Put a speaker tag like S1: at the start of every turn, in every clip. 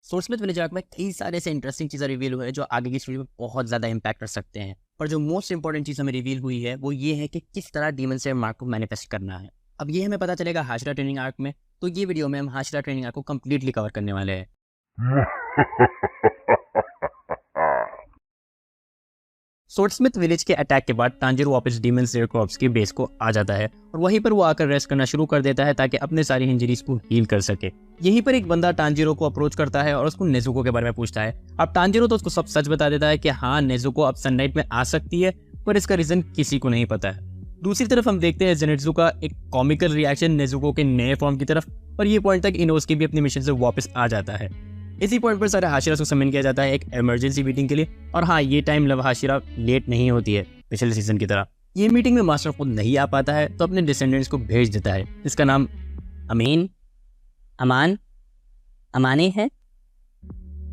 S1: सोर्समिथ village arc में कई सारे ऐसे इंटरेस्टिंग चीज़ें रिवील हुए हैं जो आगे की स्टोरी में बहुत ज़्यादा इंपैक्ट कर सकते हैं। पर जो मोस्ट इंपॉर्टेंट चीज़ हमें रिवील हुई है वो ये है कि किस तरह डीमन स्लेयर मार्क को मैनिफेस्ट करना है। अब ये हमें पता चलेगा हाशिरा ट्रेनिंग आर्क में। तो ये वीडियो में हम हाशिरा ट्रेनिंग आर्क को कम्प्लीटली कवर करने वाले हैं। सोर्समिथ विलेज के अटैक के बाद तांजिरो वापस डीमन स्लेयर कॉर्प्स की बेस को आ जाता है और वहीं पर वो आकर रेस्ट करना शुरू कर देता है ताकि अपने सारी इंजरीज को हील कर सके। यहीं पर एक बंदा तांजिरो को अप्रोच करता है और उसको नेजुको के बारे में पूछता है। अब तांजिरो तो उसको सब सच बता देता है कि हाँ, नेजुको अब सनलाइट में आ सकती है, पर इसका रीजन किसी को नहीं पता है। दूसरी तरफ हम देखते हैं जेनेत्सु का एक कॉमिकल रिएक्शन नेजुको के नए फॉर्म की तरफ, और ये पॉइंट तक इनोसुके भी अपने मिशन से वापस आ जाता है। इसी पॉइंट पर सारे हाशिरा को समन किया जाता है एक इमरजेंसी मीटिंग के लिए। और हाँ, ये टाइम लव हाशिरा लेट नहीं होती है पिछले सीजन की तरह। ये मीटिंग में मास्टर खुद नहीं आ पाता है तो अपने डिसेंडेंट्स को भेज देता है, जिसका नाम अमाने है।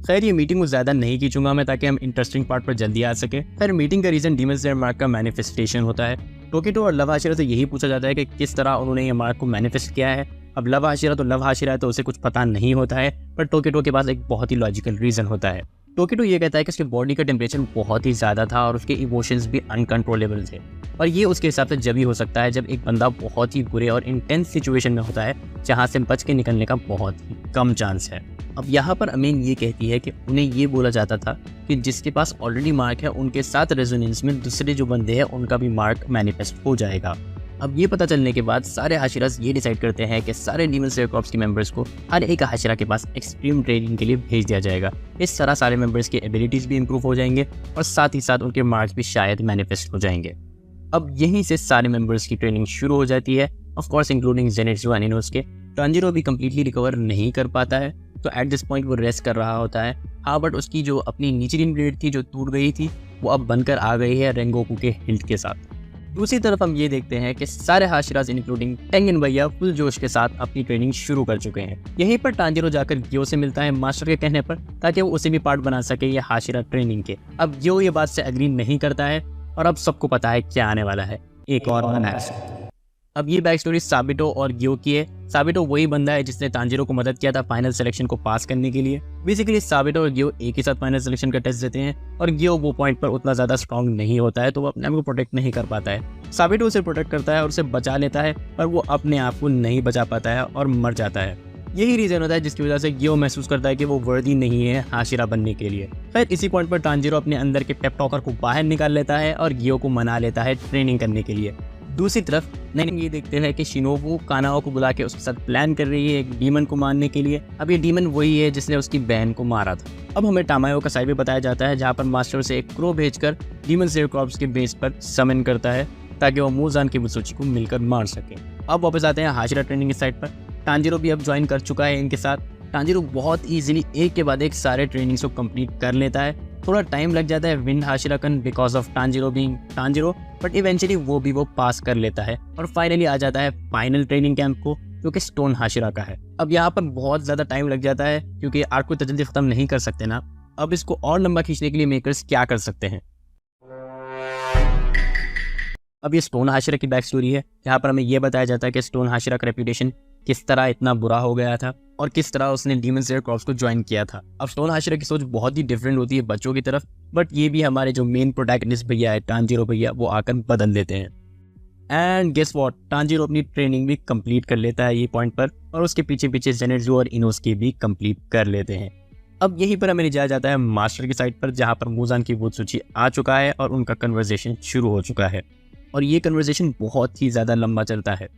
S1: खैर, ये मीटिंग को ज़्यादा नहीं खींचूंगा मैं ताकि हम इंटरेस्टिंग पार्ट पर जल्दी आ सके। खैर, मीटिंग का रीज़न डीमन स्लेयर मार्क का मैनिफेस्टेशन होता है। टोकिटो और लव हाशिरा से यही पूछा जाता है कि किस तरह उन्होंने ये मार्क को मैनिफेस्ट किया है। अब लव हाशिरा है तो उसे कुछ पता नहीं होता है, पर टोकिटो के पास एक बहुत ही लॉजिकल रीज़न होता है। टोकिटो ये कहता है कि उसके बॉडी का टेम्परेचर बहुत ही ज़्यादा था और उसके इमोशंस भी अनकंट्रोलेबल थे, और ये उसके हिसाब से जब ही हो सकता है जब एक बंदा बहुत ही बुरे और इंटेंस सिचुएशन में होता है जहाँ से बच के निकलने का बहुत ही कम चांस है। अब यहाँ पर अमीन ये कहती है कि उन्हें ये बोला जाता था कि जिसके पास ऑलरेडी मार्क है उनके साथ रेजोनेंस में दूसरे जो बंदे हैं उनका भी मार्क मैनिफेस्ट हो जाएगा। अब ये पता चलने के बाद सारे हाशिरास ये डिसाइड करते हैं कि सारे डीमन स्लेयर कॉर्प्स के मेंबर्स को हर एक हाशिरा के पास एक्सट्रीम ट्रेनिंग के लिए भेज दिया जाएगा। इस तरह सारे मेंबर्स के एबिलिटीज़ भी इंप्रूव हो जाएंगे और साथ ही साथ उनके मार्क्स भी शायद मैनिफेस्ट हो जाएंगे। अब यहीं से सारे मेंबर्स की ट्रेनिंग शुरू हो जाती है, of course including Zenitsu and Inosuke. Tanjiro भी कम्प्लीटली रिकवर नहीं कर पाता है, तो एट दिस पॉइंट वो रेस्ट कर रहा होता है। हाँ, बट उसकी जो अपनी निचली ब्लेड थी जो टूट गई थी वो अब बनकर आ गई है रेंगोकू के हिल्ट के साथ। दूसरी तरफ हम ये देखते हैं कि सारे हाशिरास इंक्लूडिंग टेंगन भैया फुल जोश के साथ अपनी ट्रेनिंग शुरू कर चुके हैं। यहीं पर तांजिरो जाकर गियो से मिलता है मास्टर के कहने पर, ताकि वो उसे भी पार्ट बना सके ये हाशिरा ट्रेनिंग के। अब गियो ये बात से एग्री नहीं करता है और अब सबको पता है क्या आने वाला है, एक और अनएक्स। अब ये बैक स्टोरी साबितो और गियो की है। साबितो वही बंदा है जिसने तांजिरो को मदद किया था फाइनल सिलेक्शन को पास करने के लिए। बेसिकली साबितो और गियो एक ही साथ फाइनल सिलेक्शन का टेस्ट देते हैं और गियो वो पॉइंट पर उतना ज़्यादा स्ट्रॉन्ग नहीं होता है, तो वो अपने आप को प्रोटेक्ट नहीं कर पाता है। साबितो उसे प्रोटेक्ट करता है और उसे बचा लेता है, पर वो अपने आप को नहीं बचा पाता है और मर जाता है। यही रीज़न होता है जिसकी वजह से गियो महसूस करता है कि वो वर्दी नहीं है हाशिरा बनने के लिए। खैर, इसी पॉइंट पर तांजिरो अपने अंदर के पेप टॉकर को बाहर निकाल लेता है और गियो को मना लेता है ट्रेनिंग करने के लिए। दूसरी तरफ नहीं, ये देखते हैं कि शिनोबु कानाओ को बुला के उसके साथ प्लान कर रही है एक डीमन को मारने के लिए। अब ये डीमन वही है जिसने उसकी बहन को मारा था। अब हमें टामायो का साइड भी बताया जाता है जहाँ पर मास्टर से एक क्रो भेजकर डीमन स्लेयर कॉर्प्स के बेस पर समन करता है ताकि वो मुजान की बुत्सुची को मिलकर मार सके। अब वापस आते हैं हाशिरा ट्रेनिंग की साइड पर। तांजिरो भी अब ज्वाइन कर चुका है इनके साथ। तांजिरो बहुत ईजिली एक के बाद एक सारे ट्रेनिंग्स को कंप्लीट कर लेता है। थोड़ा टाइम लग जाता है विंड हाशिराकन because of Tanjiro being Tanjiro, but eventually वो पास कर लेता है और फाइनली आ जाता है फाइनल ट्रेनिंग कैंप को, जो कि स्टोन हाशिरा का है। अब यहाँ पर बहुत ज़्यादा टाइम लग जाता है क्योंकि आर्क को जल्दी ख़त्म नहीं कर सकते ना। अब इसको और लंबा खींचने के लिए मेकर्स क्या कर सकते हैं। अब ये स्टोन हाशिरा की बैक स्टोरी है जहाँ पर हमें ये बताया जाता है कि स्टोन हाशिरा का रेपुटेशन किस तरह इतना बुरा हो गया था और किस तरह उसने डीमन स्लेयर कॉर्प्स को ज्वाइन किया था। अब स्टोन हाशिरा की सोच बहुत ही डिफरेंट होती है बच्चों की तरफ, बट ये भी हमारे जो मेन प्रोटैगनिस्ट भैया है तांजिरो भैया, वो आकर बदल देते हैं। एंड गेस व्हाट, तांजिरो अपनी ट्रेनिंग भी कंप्लीट कर लेता है ये पॉइंट पर, और उसके पीछे पीछे जेनेत्सु और इनोसुके भी कंप्लीट कर लेते हैं। अब यहीं पर हमें जाया जाता है मास्टर की साइड पर, जहाँ पर मुजान की बुत्सुची आ चुका है और उनका कन्वर्सेशन शुरू हो चुका है, और ये कन्वर्सेशन बहुत ही ज़्यादा लंबा चलता है।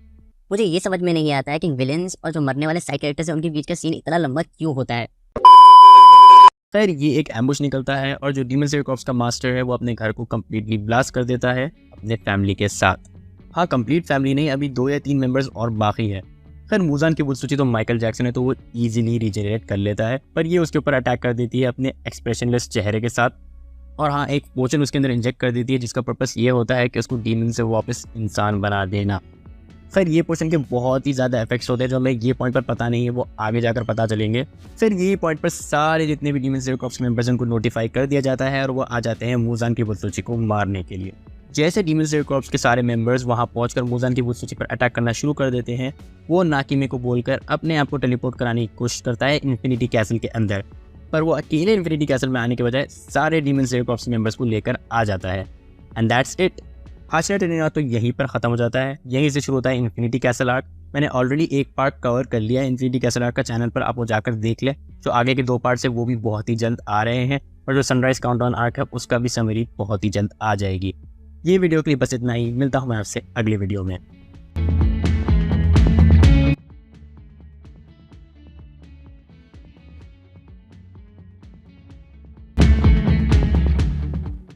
S2: मुझे ये समझ में नहीं आता है कि विलेंस और जो मरने वाले साइड कैरेक्टर्स हैं उनके बीच का सीन इतना लंबा क्यों होता है।
S1: खैर, ये एक एम्बुश निकलता है और जो डीमन स्लेयर कॉर्प्स का मास्टर है वो अपने घर को कम्प्लीटली ब्लास्ट कर देता है अपने फैमिली के साथ। हाँ, कंप्लीट फैमिली नहीं, अभी 2 या 3 मेंबर्स और बाकी है। खैर, मुजान की बुत्सुची तो माइकल जैक्सन है तो वो ईजिली रिजेनरेट कर लेता है, पर ये उसके ऊपर अटैक कर देती है अपने एक्सप्रेशनलेस चेहरे के साथ, और हाँ, एक पोशन उसके अंदर इंजेक्ट कर देती है जिसका पर्पस ये होता है कि उसको डीमन से वापस इंसान बना देना। फिर ये पोर्शन के बहुत ही ज़्यादा इफेक्ट्स होते हैं जो हमें ये पॉइंट पर पता नहीं है, वो आगे जाकर पता चलेंगे। फिर ये पॉइंट पर सारे जितने भी डीमन स्लेयर कॉर्प्स मेंबर्स उनको नोटिफाई कर दिया जाता है और वो आ जाते हैं मुजान की बुत्सुची को मारने के लिए। जैसे डीमन स्लेयर कॉर्प्स के सारे मेंबर्स वहां पहुंचकर मुजान की बुत्सुची पर अटैक करना शुरू कर देते हैं, वो नाकिमे को बोलकर अपने आप को टेलीपोर्ट कराने की कोशिश करता है इन्फिनिटी कैसल के अंदर, पर वो अकेले इन्फिनिटी कैसल में आने के बजाय सारे डीमन स्लेयर कॉर्प्स मेंबर्स को लेकर आ जाता है। And that's it. हाशिरा टेरेना तो यहीं पर ख़त्म हो जाता है। यहीं से शुरू होता है इन्फिनिटी कैसल आर्क। मैंने ऑलरेडी एक पार्ट कवर कर लिया है इन्फिनिटी कैसल आर्क का, चैनल पर आप वो जाकर देख लें। जो आगे के 2 पार्ट्स है वो भी बहुत ही जल्द आ रहे हैं, और जो सनराइज काउंटडाउन आर्क है उसका भी समरी बहुत ही जल्द आ जाएगी। ये वीडियो के लिए बस इतना ही। मिलता हूँ मैं आपसे अगली वीडियो में।